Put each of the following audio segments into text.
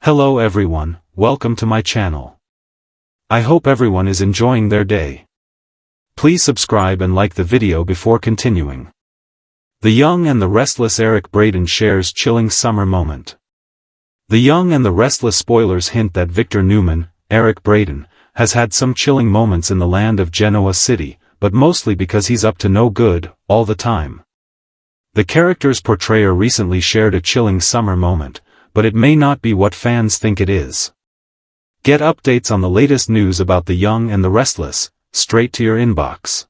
Hello everyone, welcome to my channel. I hope everyone is enjoying their day. Please subscribe and like the video before continuing. The Young and the Restless. Eric Braeden shares chilling summer moment. The Young and the Restless spoilers hint that Victor Newman, Eric Braeden, has had some chilling moments in the land of Genoa City, but mostly because he's up to no good, all the time. The character's portrayer recently shared a chilling summer moment, but it may not be what fans think it is. Get updates on the latest news about The Young and the Restless, straight to your inbox.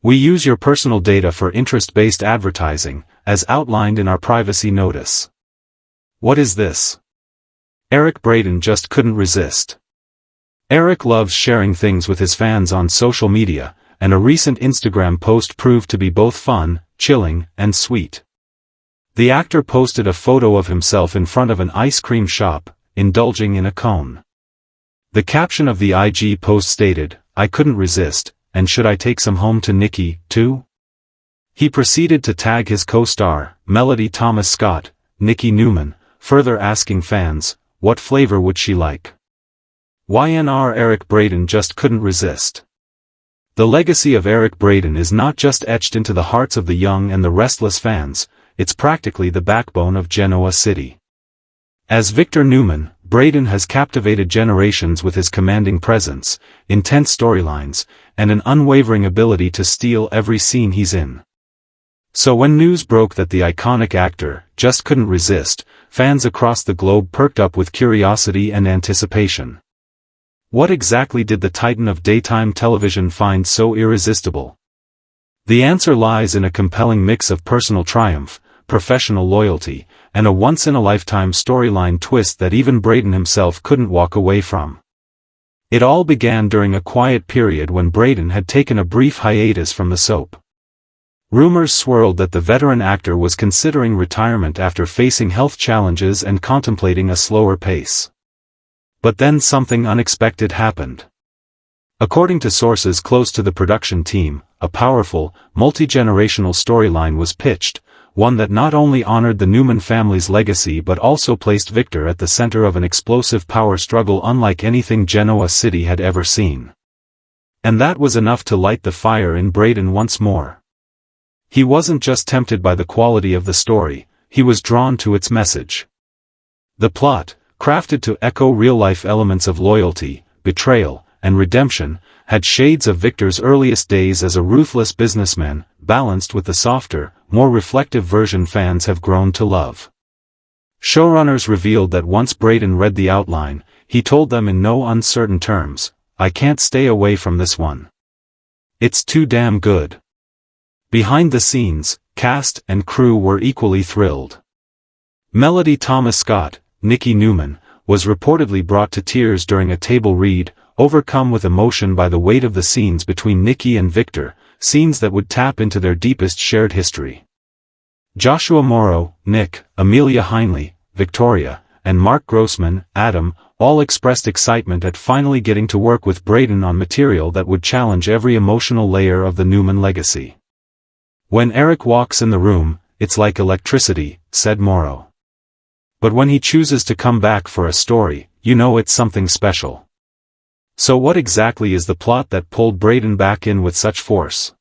We use your personal data for interest-based advertising, as outlined in our privacy notice. What is this? Eric Braeden just couldn't resist. Eric loves sharing things with his fans on social media, and a recent Instagram post proved to be both fun, chilling, and sweet. The actor posted a photo of himself in front of an ice cream shop, indulging in a cone. The caption of the IG post stated, "I couldn't resist, and should I take some home to Nikki, too?" He proceeded to tag his co-star, Melody Thomas Scott, Nikki Newman, further asking fans, what flavor would she like? Y&R Eric Braeden just couldn't resist. The legacy of Eric Braeden is not just etched into the hearts of the Young and the Restless fans, it's practically the backbone of Genoa City. As Victor Newman, Braeden has captivated generations with his commanding presence, intense storylines, and an unwavering ability to steal every scene he's in. So when news broke that the iconic actor just couldn't resist, fans across the globe perked up with curiosity and anticipation. What exactly did the titan of daytime television find so irresistible? The answer lies in a compelling mix of personal triumph, professional loyalty, and a once-in-a-lifetime storyline twist that even Braeden himself couldn't walk away from. It all began during a quiet period when Braeden had taken a brief hiatus from the soap. Rumors swirled that the veteran actor was considering retirement after facing health challenges and contemplating a slower pace. But then something unexpected happened. According to sources close to the production team, a powerful, multi-generational storyline was pitched, one that not only honored the Newman family's legacy but also placed Victor at the center of an explosive power struggle unlike anything Genoa City had ever seen. And that was enough to light the fire in Braeden once more. He wasn't just tempted by the quality of the story, he was drawn to its message. The plot, crafted to echo real-life elements of loyalty, betrayal, and redemption, had shades of Victor's earliest days as a ruthless businessman, balanced with the softer, more reflective version fans have grown to love. Showrunners revealed that once Braeden read the outline, he told them in no uncertain terms, "I can't stay away from this one. It's too damn good." Behind the scenes, cast and crew were equally thrilled. Melody Thomas Scott, Nikki Newman, was reportedly brought to tears during a table read, overcome with emotion by the weight of the scenes between Nikki and Victor, scenes that would tap into their deepest shared history. Joshua Morrow, Nick, Amelia Heinley, Victoria, and Mark Grossman, Adam, all expressed excitement at finally getting to work with Braeden on material that would challenge every emotional layer of the Newman legacy. "When Eric walks in the room, it's like electricity," said Morrow. "But when he chooses to come back for a story, you know it's something special." So what exactly is the plot that pulled Braeden back in with such force?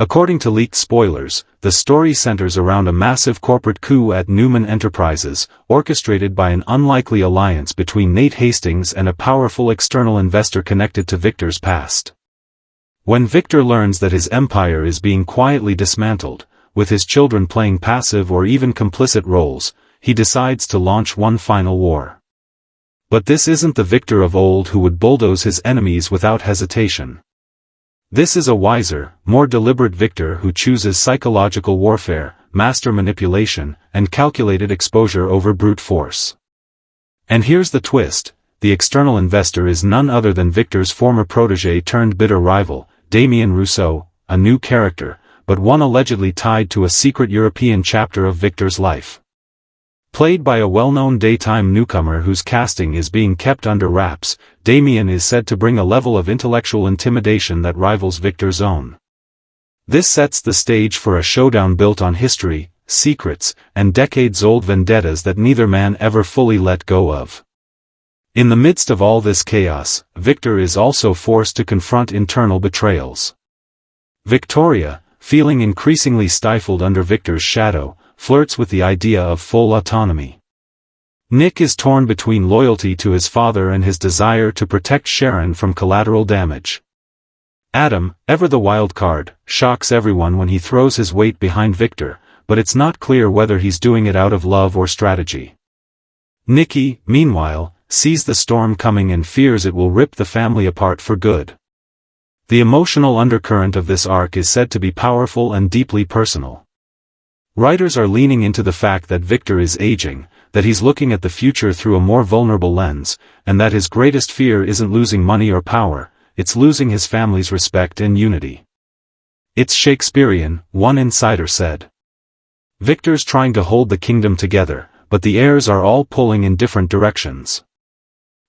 According to leaked spoilers, the story centers around a massive corporate coup at Newman Enterprises, orchestrated by an unlikely alliance between Nate Hastings and a powerful external investor connected to Victor's past. When Victor learns that his empire is being quietly dismantled, with his children playing passive or even complicit roles, he decides to launch one final war. But this isn't the Victor of old who would bulldoze his enemies without hesitation. This is a wiser, more deliberate Victor who chooses psychological warfare, master manipulation, and calculated exposure over brute force. And here's the twist, the external investor is none other than Victor's former protégé turned bitter rival, Damien Rousseau, a new character, but one allegedly tied to a secret European chapter of Victor's life. Played by a well-known daytime newcomer whose casting is being kept under wraps, Damien is said to bring a level of intellectual intimidation that rivals Victor's own. This sets the stage for a showdown built on history, secrets, and decades-old vendettas that neither man ever fully let go of. In the midst of all this chaos, Victor is also forced to confront internal betrayals. Victoria, feeling increasingly stifled under Victor's shadow, flirts with the idea of full autonomy. Nick is torn between loyalty to his father and his desire to protect Sharon from collateral damage. Adam, ever the wild card, shocks everyone when he throws his weight behind Victor, but it's not clear whether he's doing it out of love or strategy. Nikki, meanwhile, sees the storm coming and fears it will rip the family apart for good. The emotional undercurrent of this arc is said to be powerful and deeply personal. Writers are leaning into the fact that Victor is aging, that he's looking at the future through a more vulnerable lens, and that his greatest fear isn't losing money or power, it's losing his family's respect and unity. It's Shakespearean, one insider said. Victor's trying to hold the kingdom together, but the heirs are all pulling in different directions.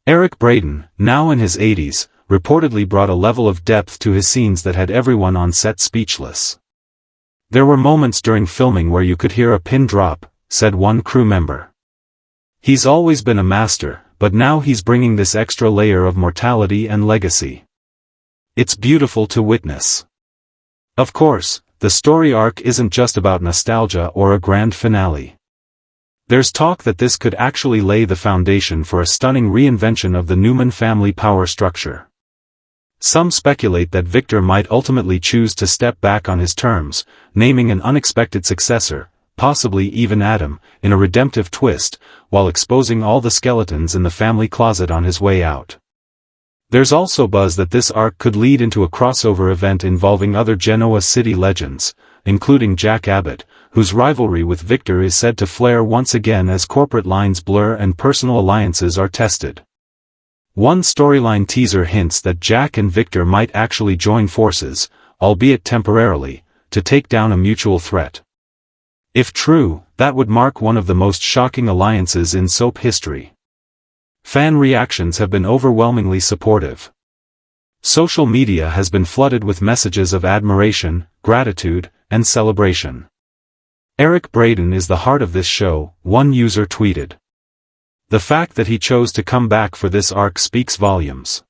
Eric Braeden, now in his 80s, reportedly brought a level of depth to his scenes that had everyone on set speechless. There were moments during filming where you could hear a pin drop, said one crew member. He's always been a master, but now he's bringing this extra layer of mortality and legacy. It's beautiful to witness. Of course, the story arc isn't just about nostalgia or a grand finale. There's talk that this could actually lay the foundation for a stunning reinvention of the Newman family power structure. Some speculate that Victor might ultimately choose to step back on his terms, naming an unexpected successor, possibly even Adam, in a redemptive twist, while exposing all the skeletons in the family closet on his way out. There's also buzz that this arc could lead into a crossover event involving other Genoa City legends, including Jack Abbott, whose rivalry with Victor is said to flare once again as corporate lines blur and personal alliances are tested. One storyline teaser hints that Jack and Victor might actually join forces, albeit temporarily, to take down a mutual threat. If true, that would mark one of the most shocking alliances in soap history. Fan reactions have been overwhelmingly supportive. Social media has been flooded with messages of admiration, gratitude, and celebration. Eric Braeden is the heart of this show, one user tweeted. The fact that he chose to come back for this arc speaks volumes.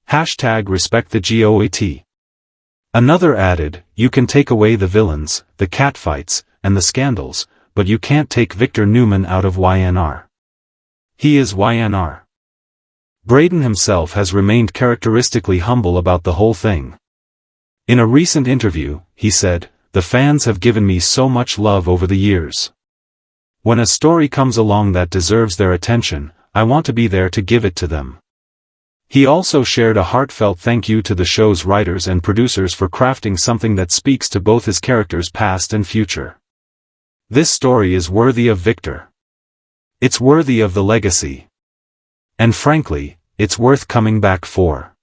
#RespectTheGOAT. Another added, you can take away the villains, the catfights, and the scandals, but you can't take Victor Newman out of Y&R. He is Y&R. Braeden himself has remained characteristically humble about the whole thing. In a recent interview, he said, "The fans have given me so much love over the years. When a story comes along that deserves their attention, I want to be there to give it to them." He also shared a heartfelt thank you to the show's writers and producers for crafting something that speaks to both his characters' past and future. This story is worthy of Victor. It's worthy of the legacy. And frankly, it's worth coming back for.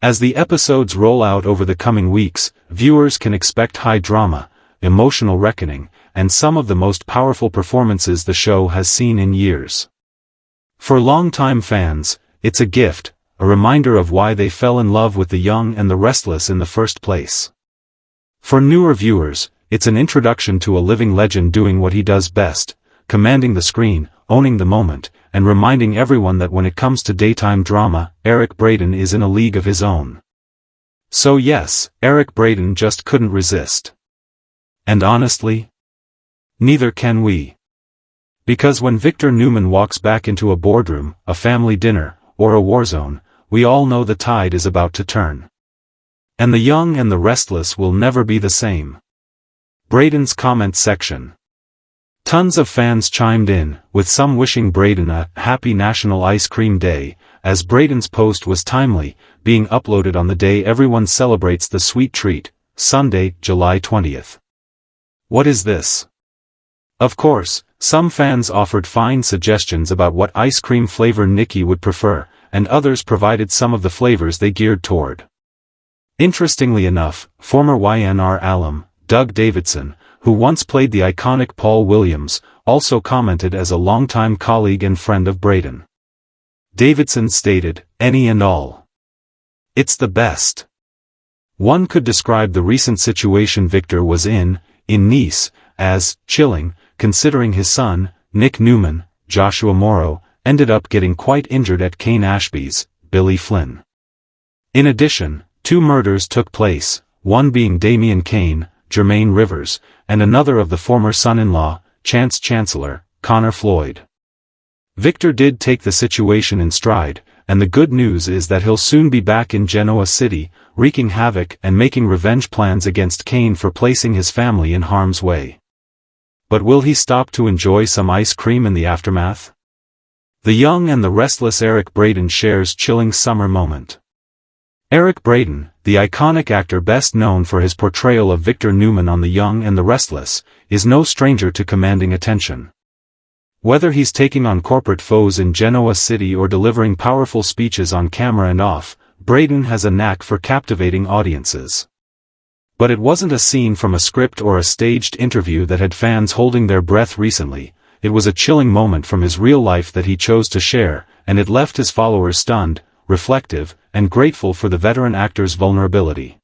As the episodes roll out over the coming weeks, viewers can expect high drama, emotional reckoning, and some of the most powerful performances the show has seen in years. For longtime fans, it's a gift, a reminder of why they fell in love with the young and the restless in the first place. For newer viewers, it's an introduction to a living legend doing what he does best, commanding the screen, owning the moment, and reminding everyone that when it comes to daytime drama, Eric Braeden is in a league of his own. So yes, Eric Braeden just couldn't resist. And honestly, neither can we. Because when Victor Newman walks back into a boardroom, a family dinner, or a war zone, we all know the tide is about to turn. And the young and the restless will never be the same. Braeden's comment section. Tons of fans chimed in, with some wishing Braeden a happy National Ice Cream Day, as Braeden's post was timely, being uploaded on the day everyone celebrates the sweet treat, Sunday, July 20th. What is this? Of course, some fans offered fine suggestions about what ice cream flavor Nikki would prefer, and others provided some of the flavors they geared toward. Interestingly enough, former Y&R alum, Doug Davidson, who once played the iconic Paul Williams, also commented as a longtime colleague and friend of Braeden. Davidson stated, "Any and all. It's the best." One could describe the recent situation Victor was in Nice, as chilling, considering his son, Nick Newman, Joshua Morrow, ended up getting quite injured at Kane Ashby's, Billy Flynn. In addition, 2 murders took place, one being Damian Kane, Jermaine Rivers, and another of the former son-in-law, Chance Chancellor, Connor Floyd. Victor did take the situation in stride, and the good news is that he'll soon be back in Genoa City, wreaking havoc and making revenge plans against Kane for placing his family in harm's way. But will he stop to enjoy some ice cream in the aftermath? The young and the restless Eric Braeden shares chilling summer moment. Eric Braeden, the iconic actor best known for his portrayal of Victor Newman on The Young and the Restless, is no stranger to commanding attention. Whether he's taking on corporate foes in Genoa City or delivering powerful speeches on camera and off, Braeden has a knack for captivating audiences. But it wasn't a scene from a script or a staged interview that had fans holding their breath recently. It was a chilling moment from his real life that he chose to share, and it left his followers stunned, reflective, and grateful for the veteran actor's vulnerability.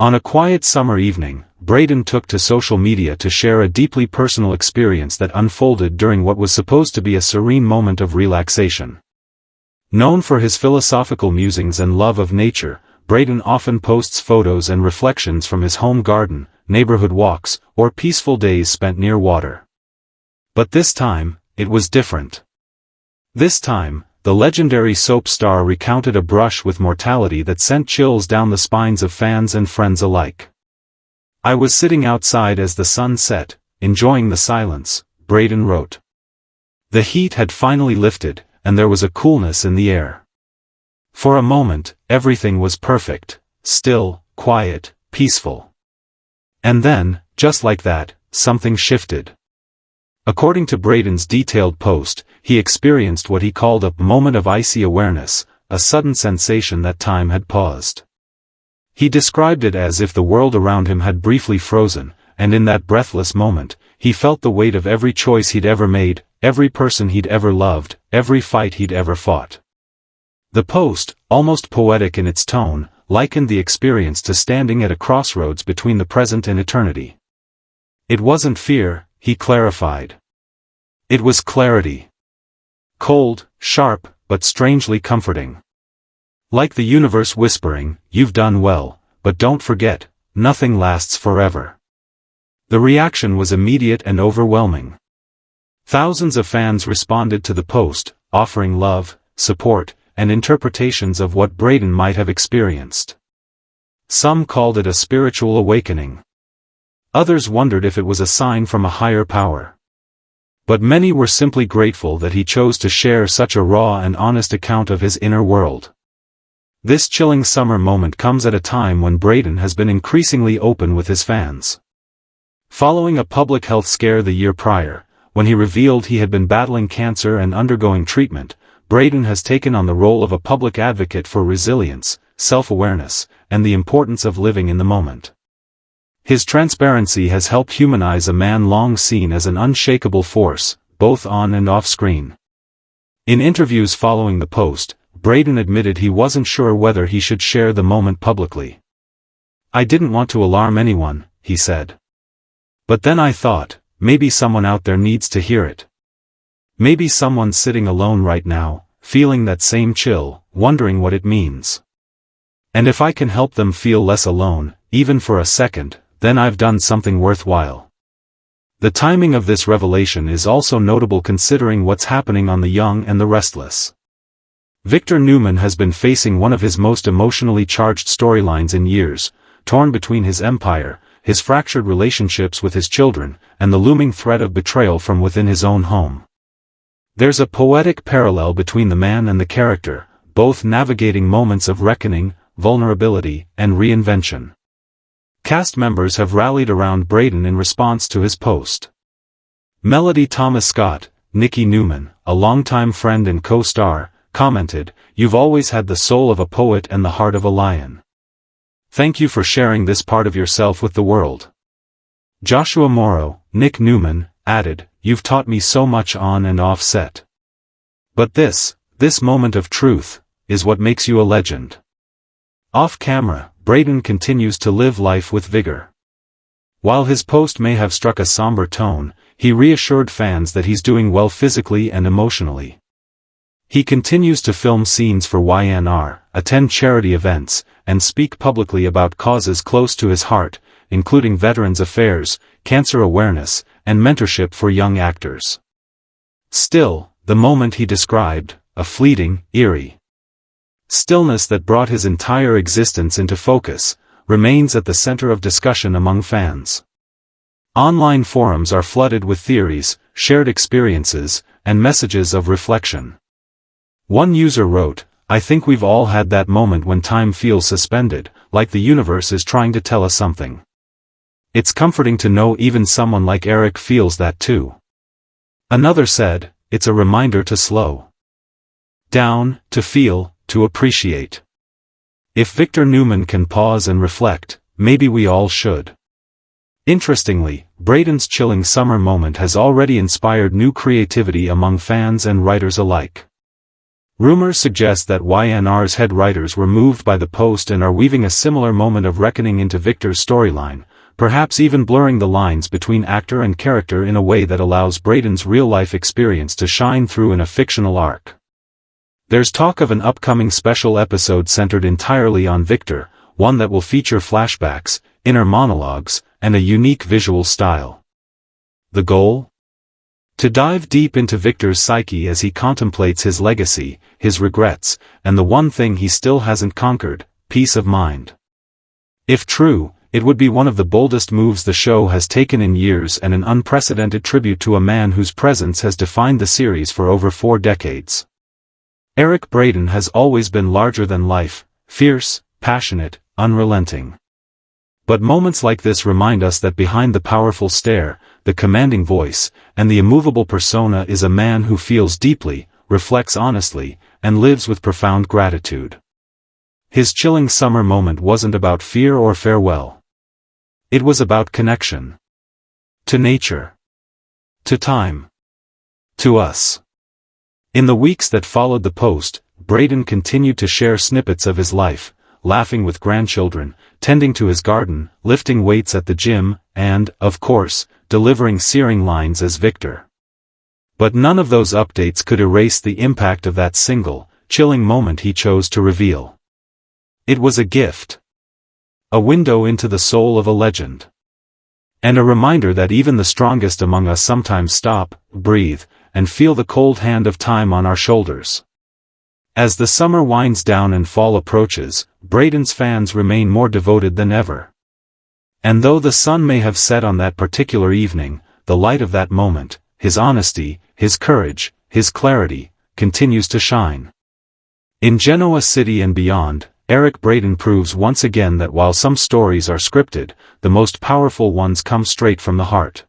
On a quiet summer evening, Braeden took to social media to share a deeply personal experience that unfolded during what was supposed to be a serene moment of relaxation. Known for his philosophical musings and love of nature, Braeden often posts photos and reflections from his home garden, neighborhood walks, or peaceful days spent near water. But this time, it was different. This time, the legendary soap star recounted a brush with mortality that sent chills down the spines of fans and friends alike. "I was sitting outside as the sun set, enjoying the silence," Braeden wrote. The heat had finally lifted, and there was a coolness in the air. For a moment, everything was perfect, still, quiet, peaceful. And then, just like that, something shifted. According to Braeden's detailed post, he experienced what he called a moment of icy awareness, a sudden sensation that time had paused. He described it as if the world around him had briefly frozen, and in that breathless moment, he felt the weight of every choice he'd ever made, every person he'd ever loved, every fight he'd ever fought. The post, almost poetic in its tone, likened the experience to standing at a crossroads between the present and eternity. It wasn't fear, he clarified. It was clarity. Cold, sharp, but strangely comforting. Like the universe whispering, "You've done well, but don't forget, nothing lasts forever." The reaction was immediate and overwhelming. Thousands of fans responded to the post, offering love, support, and interpretations of what Braeden might have experienced. Some called it a spiritual awakening. Others wondered if it was a sign from a higher power. But many were simply grateful that he chose to share such a raw and honest account of his inner world. This chilling summer moment comes at a time when Braeden has been increasingly open with his fans. Following a public health scare the year prior, when he revealed he had been battling cancer and undergoing treatment, Braeden has taken on the role of a public advocate for resilience, self-awareness, and the importance of living in the moment. His transparency has helped humanize a man long seen as an unshakable force, both on and off screen. In interviews following the post, Braeden admitted he wasn't sure whether he should share the moment publicly. "I didn't want to alarm anyone," he said. "But then I thought, maybe someone out there needs to hear it. Maybe someone's sitting alone right now, feeling that same chill, wondering what it means. And if I can help them feel less alone, even for a second, then I've done something worthwhile." The timing of this revelation is also notable considering what's happening on The Young and the Restless. Victor Newman has been facing one of his most emotionally charged storylines in years, torn between his empire, his fractured relationships with his children, and the looming threat of betrayal from within his own home. There's a poetic parallel between the man and the character, both navigating moments of reckoning, vulnerability, and reinvention. Cast members have rallied around Braeden in response to his post. Melody Thomas Scott, Nikki Newman, a longtime friend and co-star, commented, "You've always had the soul of a poet and the heart of a lion. Thank you for sharing this part of yourself with the world." Joshua Morrow, Nick Newman, added, "You've taught me so much on and off set. But this moment of truth, is what makes you a legend." Off camera, Braeden continues to live life with vigor. While his post may have struck a somber tone, he reassured fans that he's doing well physically and emotionally. He continues to film scenes for Y&R, attend charity events, and speak publicly about causes close to his heart, including veterans affairs, cancer awareness, and mentorship for young actors. Still, the moment he described, a fleeting, eerie stillness that brought his entire existence into focus, remains at the center of discussion among fans. Online forums are flooded with theories, shared experiences, and messages of reflection. One user wrote, "I think we've all had that moment when time feels suspended, like the universe is trying to tell us something. It's comforting to know even someone like Eric feels that too." Another said, "It's a reminder to slow down, to feel, to appreciate. If Victor Newman can pause and reflect, maybe we all should." Interestingly, Braeden's chilling summer moment has already inspired new creativity among fans and writers alike. Rumors suggest that Y&R's head writers were moved by the post and are weaving a similar moment of reckoning into Victor's storyline, perhaps even blurring the lines between actor and character in a way that allows Braeden's real-life experience to shine through in a fictional arc. There's talk of an upcoming special episode centered entirely on Victor, one that will feature flashbacks, inner monologues, and a unique visual style. The goal? To dive deep into Victor's psyche as he contemplates his legacy, his regrets, and the one thing he still hasn't conquered, peace of mind. If true, it would be one of the boldest moves the show has taken in years and an unprecedented tribute to a man whose presence has defined the series for over 4 decades. Eric Braeden has always been larger than life, fierce, passionate, unrelenting. But moments like this remind us that behind the powerful stare, the commanding voice, and the immovable persona is a man who feels deeply, reflects honestly, and lives with profound gratitude. His chilling summer moment wasn't about fear or farewell. It was about connection. To nature. To time. To us. In the weeks that followed the post, Braeden continued to share snippets of his life, laughing with grandchildren, tending to his garden, lifting weights at the gym, and, of course, delivering searing lines as Victor. But none of those updates could erase the impact of that single, chilling moment he chose to reveal. It was a gift. A window into the soul of a legend. And a reminder that even the strongest among us sometimes stop, breathe, and feel the cold hand of time on our shoulders. As the summer winds down and fall approaches, Braeden's fans remain more devoted than ever. And though the sun may have set on that particular evening, the light of that moment, his honesty, his courage, his clarity, continues to shine. In Genoa City and beyond, Eric Braeden proves once again that while some stories are scripted, the most powerful ones come straight from the heart.